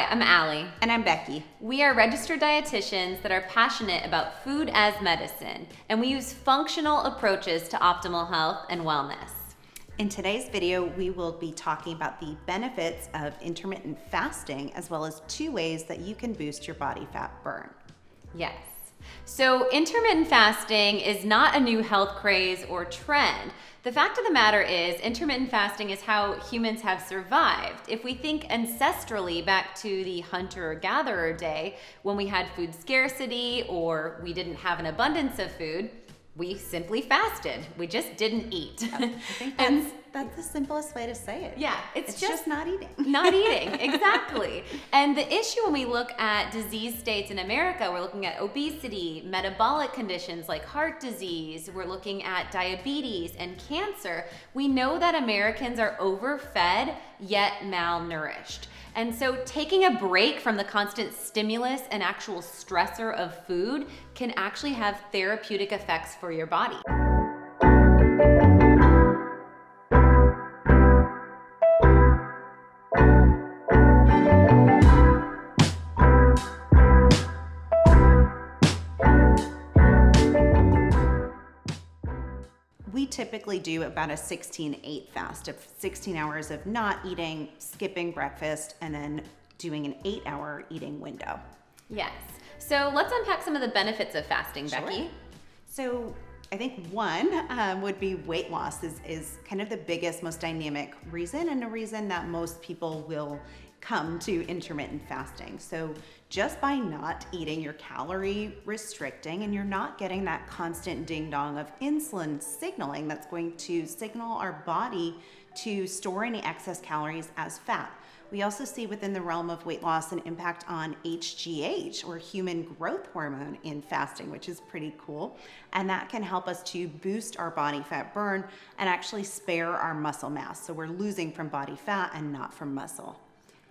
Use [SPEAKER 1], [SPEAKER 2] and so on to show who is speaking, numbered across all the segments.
[SPEAKER 1] I'm Allie.
[SPEAKER 2] And I'm Becki.
[SPEAKER 1] We are registered dietitians that are passionate about food as medicine, and we use functional approaches to optimal health and wellness.
[SPEAKER 2] In today's video, we will be talking about the benefits of intermittent fasting, as well as 2 ways that you can boost your body fat burn.
[SPEAKER 1] Yes. So intermittent fasting is not a new health craze or trend. The fact of the matter is, intermittent fasting is how humans have survived. If we think ancestrally back to the hunter-gatherer day, when we had food scarcity or we didn't have an abundance of food, we simply fasted. We just didn't eat.
[SPEAKER 2] I think that's the simplest way to say it.
[SPEAKER 1] Yeah, it's just
[SPEAKER 2] not eating.
[SPEAKER 1] Not eating, exactly. And the issue when we look at disease states in America, we're looking at obesity, metabolic conditions like heart disease, we're looking at diabetes and cancer. We know that Americans are overfed yet malnourished. And so taking a break from the constant stimulus and actual stressor of food can actually have therapeutic effects for your body.
[SPEAKER 2] We typically do about a 16-8 fast, of 16 hours of not eating, skipping breakfast, and then doing an 8-hour eating window.
[SPEAKER 1] Yes. So let's unpack some of the benefits of fasting,
[SPEAKER 2] Sure.
[SPEAKER 1] Becki.
[SPEAKER 2] So I think one would be weight loss is kind of the biggest, most dynamic reason, and a reason that most people will come to intermittent fasting. So just by not eating, you're calorie restricting, and you're not getting that constant ding dong of insulin signaling that's going to signal our body to store any excess calories as fat. We also see within the realm of weight loss an impact on HGH, or human growth hormone, in fasting, which is pretty cool. And that can help us to boost our body fat burn and actually spare our muscle mass. So we're losing from body fat and not from muscle.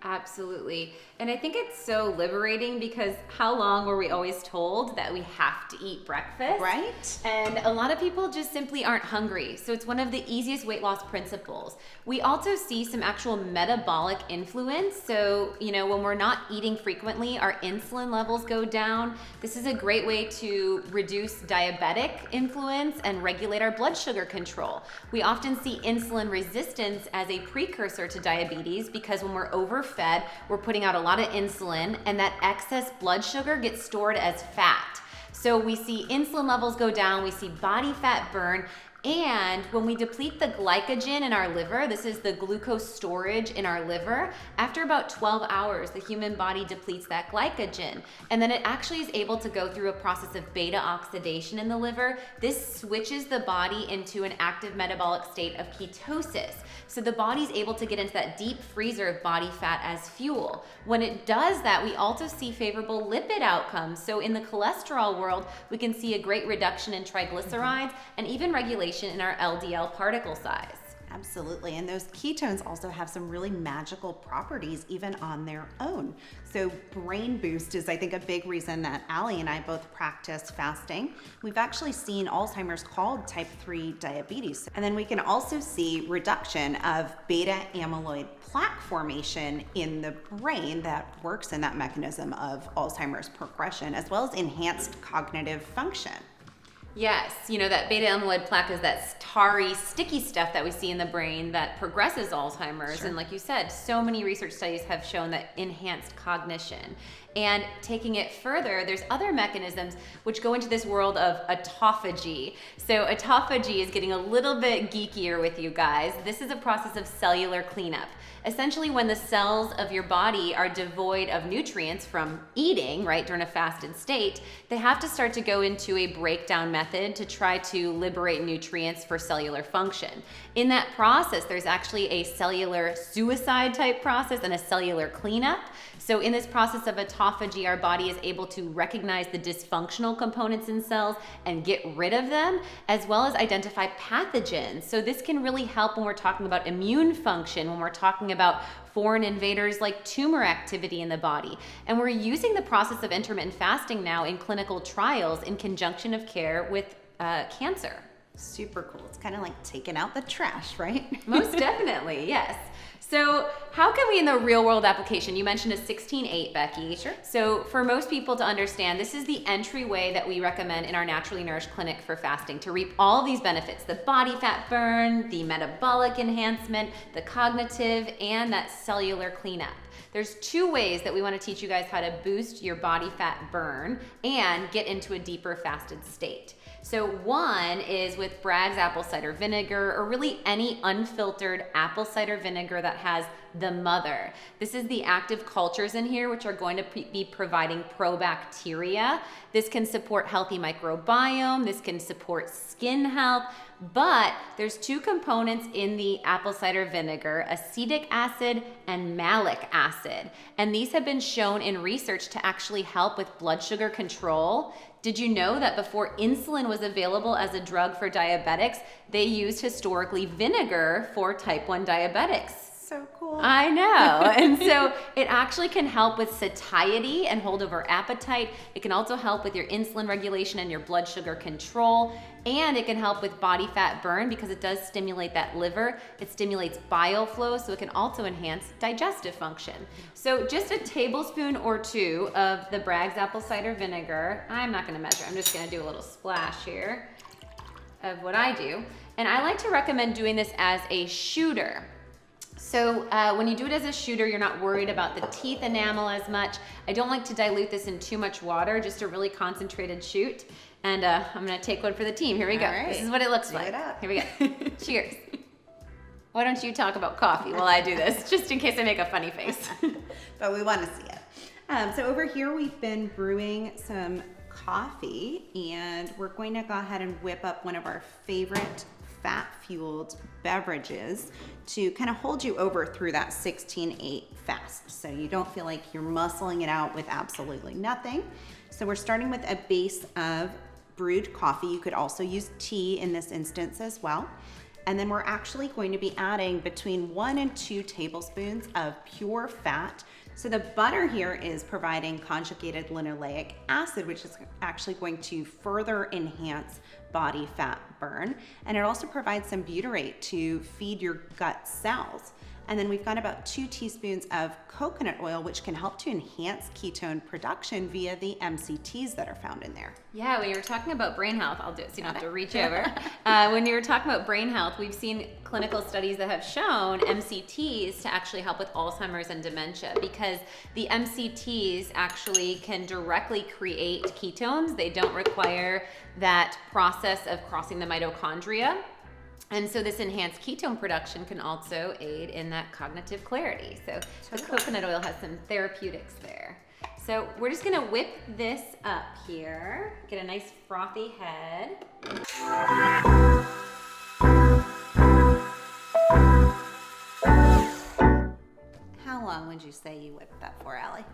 [SPEAKER 1] Absolutely. And I think it's so liberating because how long were we always told that we have to eat breakfast?
[SPEAKER 2] Right?
[SPEAKER 1] And a lot of people just simply aren't hungry. So it's one of the easiest weight loss principles. We also see some actual metabolic influence. So, when we're not eating frequently, our insulin levels go down. This is a great way to reduce diabetic influence and regulate our blood sugar control. We often see insulin resistance as a precursor to diabetes because when we're overfed, we're putting out a lot of insulin, and that excess blood sugar gets stored as fat. So we see insulin levels go down, we see body fat burn, and when we deplete the glycogen in our liver, this is the glucose storage in our liver, after about 12 hours, the human body depletes that glycogen. And then it actually is able to go through a process of beta oxidation in the liver. This switches the body into an active metabolic state of ketosis. So the body's able to get into that deep freezer of body fat as fuel. When it does that, we also see favorable lipid outcomes. So in the cholesterol world, we can see a great reduction in triglycerides and even regulation in our LDL particle size.
[SPEAKER 2] Absolutely. And those ketones also have some really magical properties even on their own. So brain boost is, I think, a big reason that Allie and I both practice fasting. We've actually seen Alzheimer's called type 3 diabetes. And then we can also see reduction of beta amyloid plaque formation in the brain that works in that mechanism of Alzheimer's progression, as well as enhanced cognitive function.
[SPEAKER 1] Yes, that beta amyloid plaque is that tarry, sticky stuff that we see in the brain that progresses Alzheimer's.
[SPEAKER 2] Sure.
[SPEAKER 1] And like you said, so many research studies have shown that enhanced cognition. And taking it further, there's other mechanisms which go into this world of autophagy. So autophagy is getting a little bit geekier with you guys. This is a process of cellular cleanup. Essentially, when the cells of your body are devoid of nutrients from eating, right, during a fasted state, they have to start to go into a breakdown method to try to liberate nutrients for cellular function. In that process, there's actually a cellular suicide type process and a cellular cleanup. So in this process of autophagy, our body is able to recognize the dysfunctional components in cells and get rid of them, as well as identify pathogens. So this can really help when we're talking about immune function, when we're talking about foreign invaders like tumor activity in the body. And we're using the process of intermittent fasting now in clinical trials in conjunction of care with cancer.
[SPEAKER 2] Super cool. It's kind of like taking out the trash, right?
[SPEAKER 1] Most definitely, yes. So how can we in the real world application, you mentioned a 16-8, Becki.
[SPEAKER 2] Sure.
[SPEAKER 1] So for most people to understand, this is the entryway that we recommend in our Naturally Nourished clinic for fasting to reap all these benefits, the body fat burn, the metabolic enhancement, the cognitive, and that cellular cleanup. There's 2 ways that we want to teach you guys how to boost your body fat burn and get into a deeper fasted state. So one is with Bragg's apple cider vinegar, or really any unfiltered apple cider vinegar that has the mother. This is the active cultures in here, which are going to be providing probacteria. This can support healthy microbiome. This can support skin health. But there's 2 components in the apple cider vinegar, acetic acid and malic acid. And these have been shown in research to actually help with blood sugar control. Did you know that before insulin was available as a drug for diabetics, they used historically vinegar for type 1 diabetics?
[SPEAKER 2] So cool.
[SPEAKER 1] I know. And so it actually can help with satiety and hold over appetite. It can also help with your insulin regulation and your blood sugar control. And it can help with body fat burn because it does stimulate that liver. It stimulates bile flow, so it can also enhance digestive function. So just a tablespoon or 2 of the Bragg's apple cider vinegar. I'm not gonna measure, I'm just gonna do a little splash here of what I do. And I like to recommend doing this as a shooter. So when you do it as a shooter, you're not worried about the teeth enamel as much. I don't like to dilute this in too much water, just a really concentrated shoot. And I'm gonna take one for the team. Here we go.
[SPEAKER 2] Right.
[SPEAKER 1] This is what it looks like. Here we go. Cheers. Why don't you talk about coffee while I do this, just in case I make a funny face.
[SPEAKER 2] But we want to see it. So over here we've been brewing some coffee, and we're going to go ahead and whip up one of our favorite fat-fueled beverages to kind of hold you over through that 16-8 fast, so you don't feel like you're muscling it out with absolutely nothing. So we're starting with a base of brewed coffee. You could also use tea in this instance as well. And then we're actually going to be adding between 1 and 2 tablespoons of pure fat. So the butter here is providing conjugated linoleic acid, which is actually going to further enhance body fat burn. And it also provides some butyrate to feed your gut cells. And then we've got about 2 teaspoons of coconut oil, which can help to enhance ketone production via the MCTs that are found in there.
[SPEAKER 1] Yeah, when you were talking about brain health, I'll do it so you don't have to reach over. When you were talking about brain health, we've seen clinical studies that have shown MCTs to actually help with Alzheimer's and dementia, because the MCTs actually can directly create ketones. They don't require that process of crossing the mitochondria. And so this enhanced ketone production can also aid in that cognitive clarity. So the coconut oil has some therapeutics there. So we're just gonna whip this up here, get a nice frothy head.
[SPEAKER 2] How long would you say you whipped that for, Allie?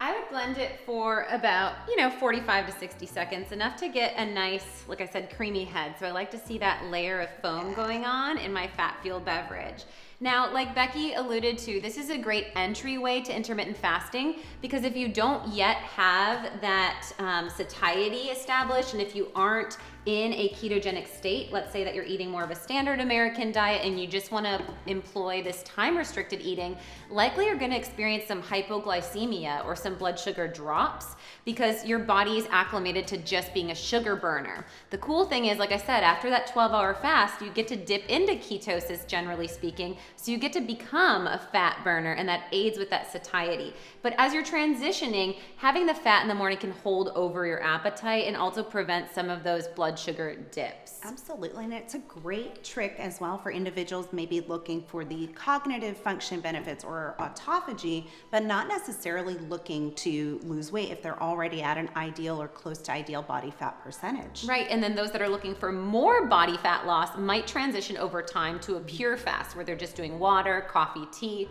[SPEAKER 1] I would blend it for about, 45 to 60 seconds, enough to get a nice, like I said, creamy head. So I like to see that layer of foam going on in my fat-fueled beverage. Now, like Becki alluded to, this is a great entryway to intermittent fasting, because if you don't yet have that satiety established, and if you aren't in a ketogenic state, let's say that you're eating more of a standard American diet and you just want to employ this time-restricted eating, likely you're going to experience some hypoglycemia or some blood sugar drops, because your body is acclimated to just being a sugar burner. The cool thing is, like I said, after that 12-hour fast, you get to dip into ketosis, generally speaking, so you get to become a fat burner, and that aids with that satiety. But as you're transitioning, having the fat in the morning can hold over your appetite and also prevent some of those blood sugar dips.
[SPEAKER 2] Absolutely, and it's a great trick as well for individuals maybe looking for the cognitive function benefits or autophagy, but not necessarily looking to lose weight if they're already at an ideal or close to ideal body fat percentage.
[SPEAKER 1] Right, and then those that are looking for more body fat loss might transition over time to a pure fast where they're just doing water, coffee, tea.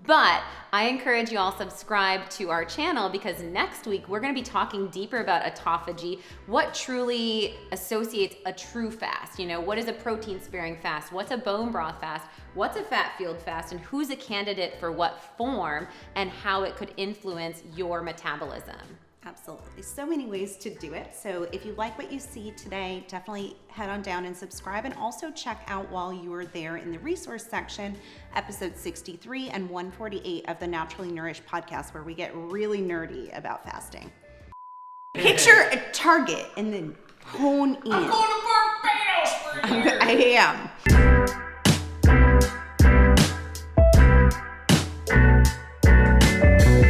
[SPEAKER 1] But I encourage you all subscribe to our channel, because next week we're going to be talking deeper about autophagy, what truly associates a true fast. What is a protein sparing fast? What's a bone broth fast? What's a fat-fueled fast? And who's a candidate for what form, and how it could influence your metabolism.
[SPEAKER 2] Absolutely. So many ways to do it. So if you like what you see today, definitely head on down and subscribe, and also check out while you are there in the resource section, episode 63 and 148 of the Naturally Nourished podcast, where we get really nerdy about fasting. Picture a target and then hone in.
[SPEAKER 3] I'm going to Barbados for a year.
[SPEAKER 2] I am.